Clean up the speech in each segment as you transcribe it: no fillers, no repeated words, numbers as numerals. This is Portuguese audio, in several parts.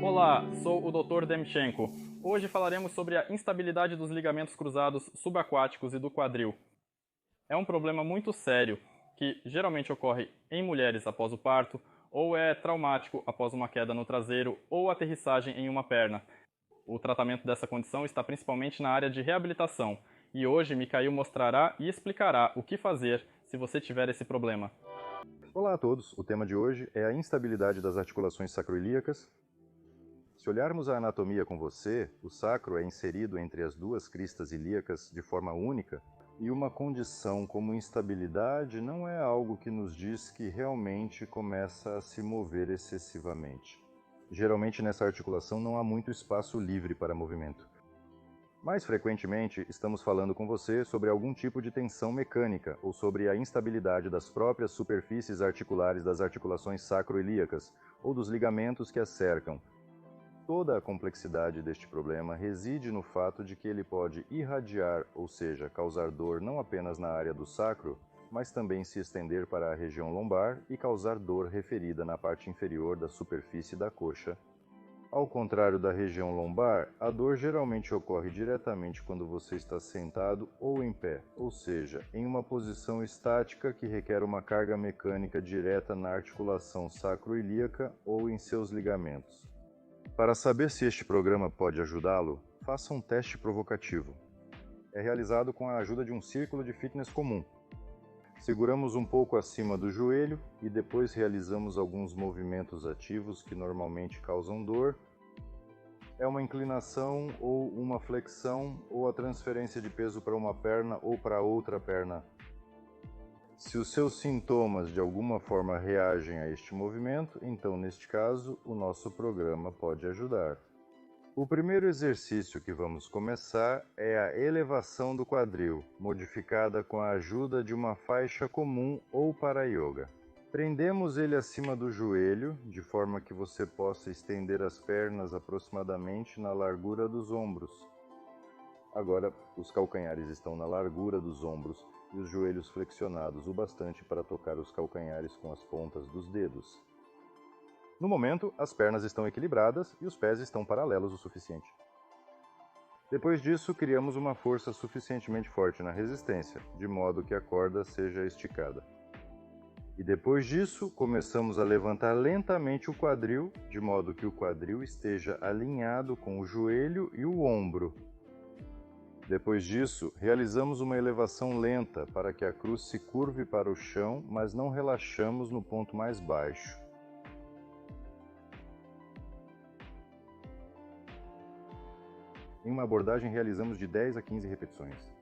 Olá, sou o Dr. Demchenko. Hoje falaremos sobre a instabilidade dos ligamentos cruzados subaquáticos e do quadril. É um problema muito sério que geralmente ocorre em mulheres após o parto ou é traumático após uma queda no traseiro ou aterrissagem em uma perna. O tratamento dessa condição está principalmente na área de reabilitação e hoje Mikhail mostrará e explicará o que fazer se você tiver esse problema. Olá a todos, o tema de hoje é a instabilidade das articulações sacroiliacas. Se olharmos a anatomia com você, o sacro é inserido entre as duas cristas ilíacas de forma única, e uma condição como instabilidade não é algo que nos diz que realmente começa a se mover excessivamente. Geralmente nessa articulação não há muito espaço livre para movimento. Mais frequentemente, estamos falando com você sobre algum tipo de tensão mecânica ou sobre a instabilidade das próprias superfícies articulares das articulações sacroiliacas ou dos ligamentos que as cercam. Toda a complexidade deste problema reside no fato de que ele pode irradiar, ou seja, causar dor não apenas na área do sacro, mas também se estender para a região lombar e causar dor referida na parte inferior da superfície da coxa. Ao contrário da região lombar, a dor geralmente ocorre diretamente quando você está sentado ou em pé, ou seja, em uma posição estática que requer uma carga mecânica direta na articulação sacroiliaca ou em seus ligamentos. Para saber se este programa pode ajudá-lo, faça um teste provocativo. É realizado com a ajuda de um círculo de fitness comum. Seguramos um pouco acima do joelho e depois realizamos alguns movimentos ativos que normalmente causam dor. É uma inclinação ou uma flexão ou a transferência de peso para uma perna ou para outra perna. Se os seus sintomas de alguma forma reagem a este movimento, então neste caso o nosso programa pode ajudar. O primeiro exercício que vamos começar é a elevação do quadril, modificada com a ajuda de uma faixa comum ou para yoga. Prendemos ele acima do joelho, de forma que você possa estender as pernas aproximadamente na largura dos ombros. Agora, os calcanhares estão na largura dos ombros e os joelhos flexionados o bastante para tocar os calcanhares com as pontas dos dedos. No momento, as pernas estão equilibradas e os pés estão paralelos o suficiente. Depois disso, criamos uma força suficientemente forte na resistência, de modo que a corda seja esticada. E depois disso, começamos a levantar lentamente o quadril, de modo que o quadril esteja alinhado com o joelho e o ombro. Depois disso, realizamos uma elevação lenta para que a cruz se curve para o chão, mas não relaxamos no ponto mais baixo. Em uma abordagem, realizamos de 10 a 15 repetições.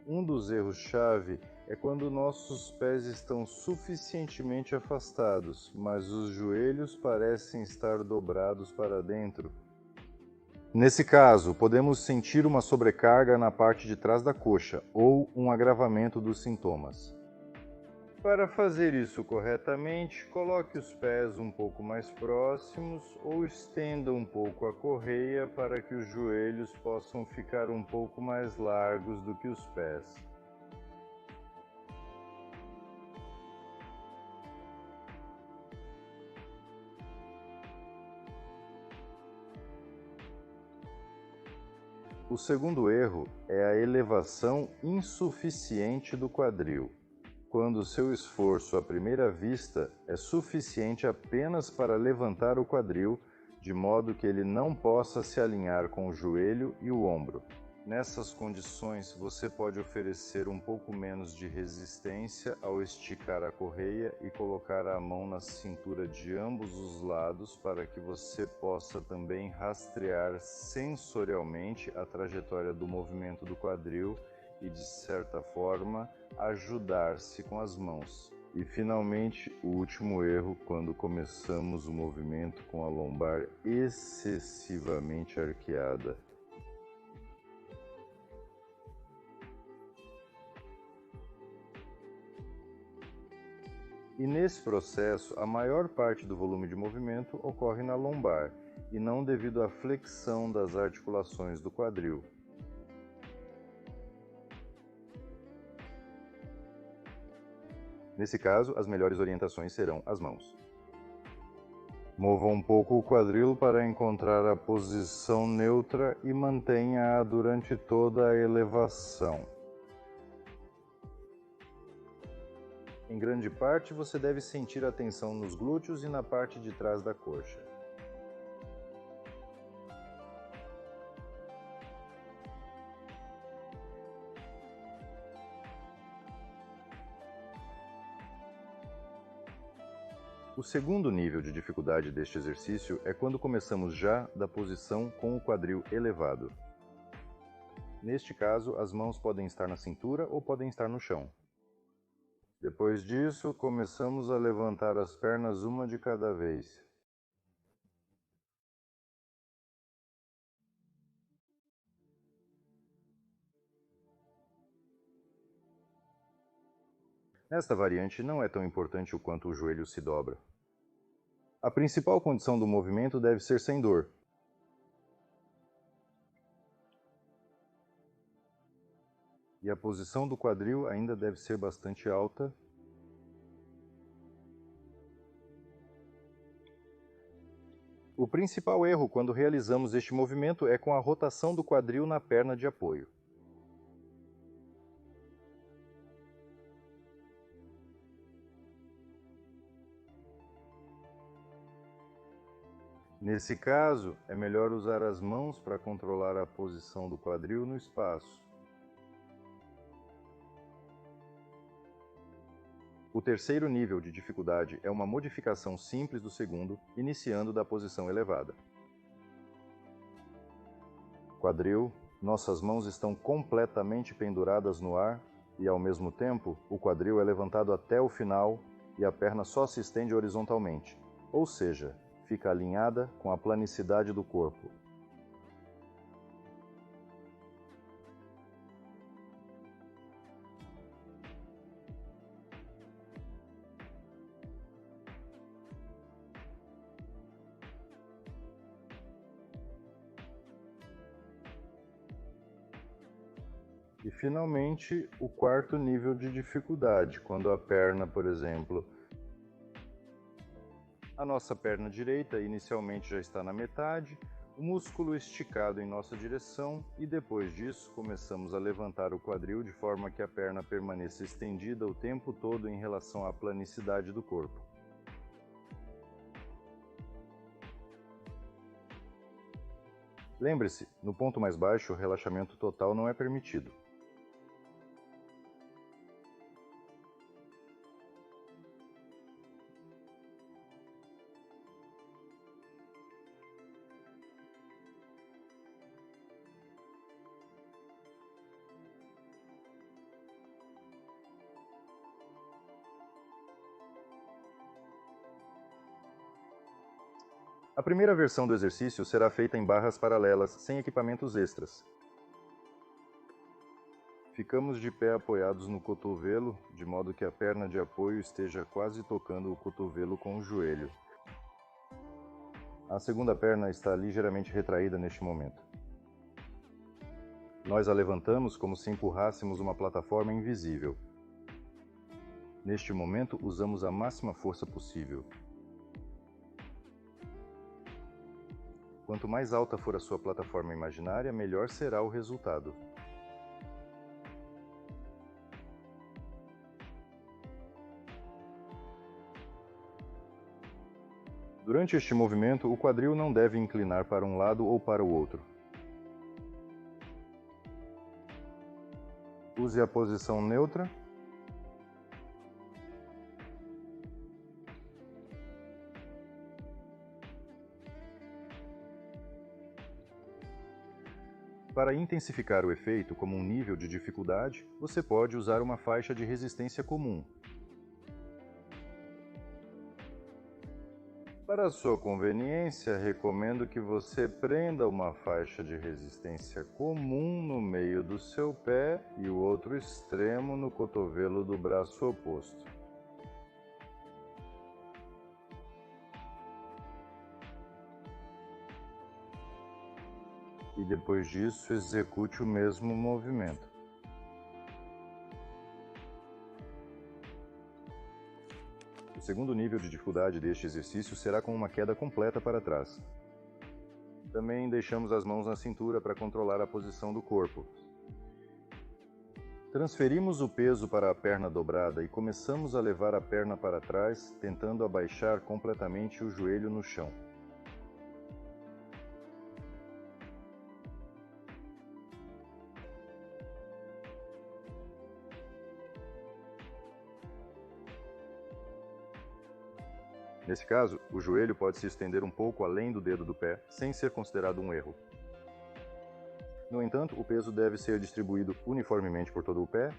Um dos erros-chave é quando nossos pés estão suficientemente afastados, mas os joelhos parecem estar dobrados para dentro. Nesse caso, podemos sentir uma sobrecarga na parte de trás da coxa ou um agravamento dos sintomas. Para fazer isso corretamente, coloque os pés um pouco mais próximos ou estenda um pouco a correia para que os joelhos possam ficar um pouco mais largos do que os pés. O segundo erro é a elevação insuficiente do quadril, quando seu esforço à primeira vista é suficiente apenas para levantar o quadril, de modo que ele não possa se alinhar com o joelho e o ombro. Nessas condições, você pode oferecer um pouco menos de resistência ao esticar a correia e colocar a mão na cintura de ambos os lados para que você possa também rastrear sensorialmente a trajetória do movimento do quadril e, de certa forma, ajudar-se com as mãos. E, finalmente, o último erro, quando começamos o movimento com a lombar excessivamente arqueada. E nesse processo, a maior parte do volume de movimento ocorre na lombar, e não devido à flexão das articulações do quadril. Nesse caso, as melhores orientações serão as mãos. Mova um pouco o quadril para encontrar a posição neutra e mantenha-a durante toda a elevação. Em grande parte, você deve sentir a tensão nos glúteos e na parte de trás da coxa. O segundo nível de dificuldade deste exercício é quando começamos já da posição com o quadril elevado. Neste caso, as mãos podem estar na cintura ou podem estar no chão. Depois disso, começamos a levantar as pernas uma de cada vez. Nesta variante, não é tão importante o quanto o joelho se dobra. A principal condição do movimento deve ser sem dor. E a posição do quadril ainda deve ser bastante alta. O principal erro quando realizamos este movimento é com a rotação do quadril na perna de apoio. Nesse caso, é melhor usar as mãos para controlar a posição do quadril no espaço. O terceiro nível de dificuldade é uma modificação simples do segundo, iniciando da posição elevada. Quadril, nossas mãos estão completamente penduradas no ar e, ao mesmo tempo, o quadril é levantado até o final e a perna só se estende horizontalmente, ou seja, fica alinhada com a planicidade do corpo. E finalmente, o quarto nível de dificuldade, quando a perna, por exemplo, a nossa perna direita inicialmente já está na metade, o músculo esticado em nossa direção e depois disso começamos a levantar o quadril de forma que a perna permaneça estendida o tempo todo em relação à planicidade do corpo. Lembre-se, no ponto mais baixo o relaxamento total não é permitido. A primeira versão do exercício será feita em barras paralelas, sem equipamentos extras. Ficamos de pé apoiados no cotovelo, de modo que a perna de apoio esteja quase tocando o cotovelo com o joelho. A segunda perna está ligeiramente retraída neste momento. Nós a levantamos como se empurrássemos uma plataforma invisível. Neste momento, usamos a máxima força possível. Quanto mais alta for a sua plataforma imaginária, melhor será o resultado. Durante este movimento, o quadril não deve inclinar para um lado ou para o outro. Use a posição neutra. Para intensificar o efeito como um nível de dificuldade, você pode usar uma faixa de resistência comum. Para sua conveniência, recomendo que você prenda uma faixa de resistência comum no meio do seu pé e o outro extremo no cotovelo do braço oposto. e depois disso execute o mesmo movimento. O segundo nível de dificuldade deste exercício será com uma queda completa para trás. Também deixamos as mãos na cintura para controlar a posição do corpo. Transferimos o peso para a perna dobrada e começamos a levar a perna para trás, tentando abaixar completamente o joelho no chão. Nesse caso, o joelho pode se estender um pouco além do dedo do pé, sem ser considerado um erro. No entanto, o peso deve ser distribuído uniformemente por todo o pé.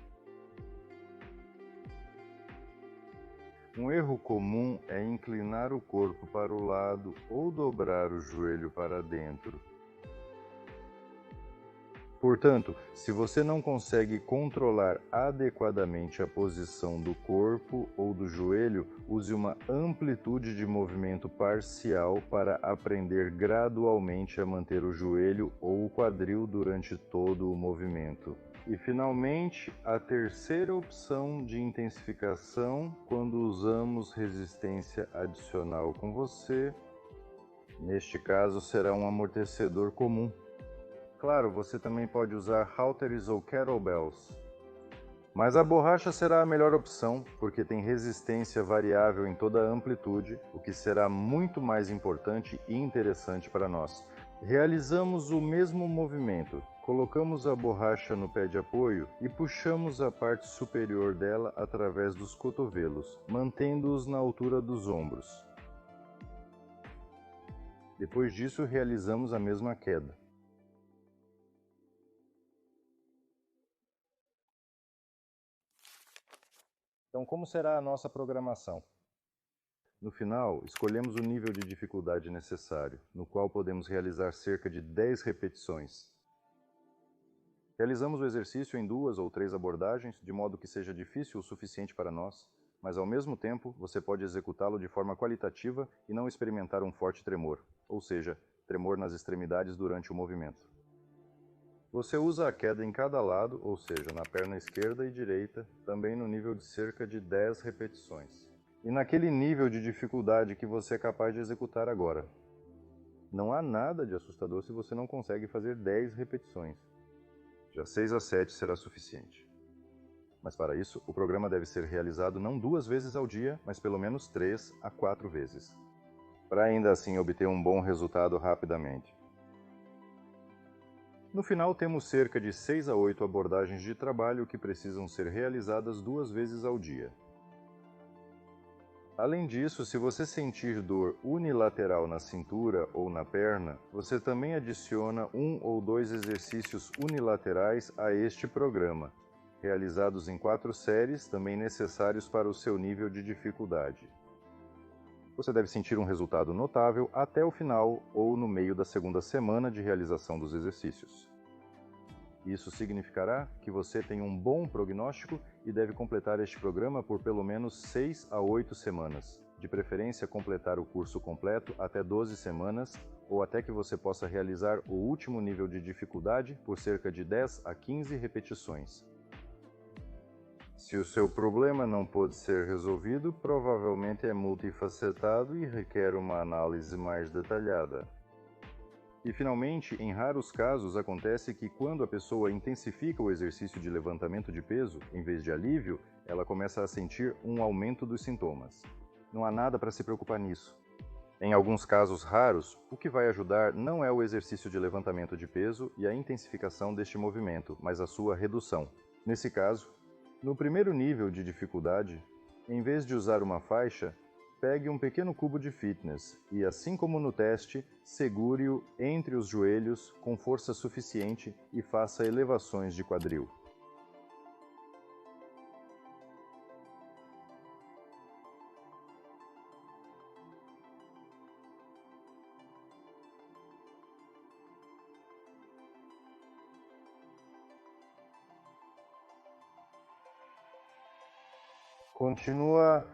Um erro comum é inclinar o corpo para o lado ou dobrar o joelho para dentro. Portanto, se você não consegue controlar adequadamente a posição do corpo ou do joelho, use uma amplitude de movimento parcial para aprender gradualmente a manter o joelho ou o quadril durante todo o movimento. E, finalmente, a terceira opção de intensificação, quando usamos resistência adicional com você, neste caso será um amortecedor comum. Claro, você também pode usar halteres ou kettlebells, mas a borracha será a melhor opção porque tem resistência variável em toda a amplitude, o que será muito mais importante e interessante para nós. Realizamos o mesmo movimento, colocamos a borracha no pé de apoio e puxamos a parte superior dela através dos cotovelos, mantendo-os na altura dos ombros. Depois disso, realizamos a mesma queda. Então, como será a nossa programação? No final, escolhemos o nível de dificuldade necessário, no qual podemos realizar cerca de 10 repetições. Realizamos o exercício em 2 ou 3 abordagens, de modo que seja difícil o suficiente para nós, mas ao mesmo tempo você pode executá-lo de forma qualitativa e não experimentar um forte tremor, ou seja, tremor nas extremidades durante o movimento. Você usa a queda em cada lado, ou seja, na perna esquerda e direita, também no nível de cerca de 10 repetições. E naquele nível de dificuldade que você é capaz de executar agora. Não há nada de assustador se você não consegue fazer 10 repetições. Já 6 a 7 será suficiente. Mas para isso, o programa deve ser realizado não 2 vezes ao dia, mas pelo menos 3 a 4 vezes, para ainda assim obter um bom resultado rapidamente. No final, temos cerca de 6 a 8 abordagens de trabalho que precisam ser realizadas 2 vezes ao dia. Além disso, se você sentir dor unilateral na cintura ou na perna, você também adiciona 1 ou 2 exercícios unilaterais a este programa, realizados em 4 séries, também necessários para o seu nível de dificuldade. Você deve sentir um resultado notável até o final ou no meio da segunda semana de realização dos exercícios. Isso significará que você tem um bom prognóstico e deve completar este programa por pelo menos 6 a 8 semanas, de preferência completar o curso completo até 12 semanas ou até que você possa realizar o último nível de dificuldade por cerca de 10 a 15 repetições. Se o seu problema não pode ser resolvido, provavelmente é multifacetado e requer uma análise mais detalhada. E, finalmente, em raros casos, acontece que quando a pessoa intensifica o exercício de levantamento de peso, em vez de alívio, ela começa a sentir um aumento dos sintomas. Não há nada para se preocupar nisso. Em alguns casos raros, o que vai ajudar não é o exercício de levantamento de peso e a intensificação deste movimento, mas a sua redução. Nesse caso, no primeiro nível de dificuldade, em vez de usar uma faixa, pegue um pequeno cubo de fitness e, assim como no teste, segure-o entre os joelhos com força suficiente e faça elevações de quadril. Continua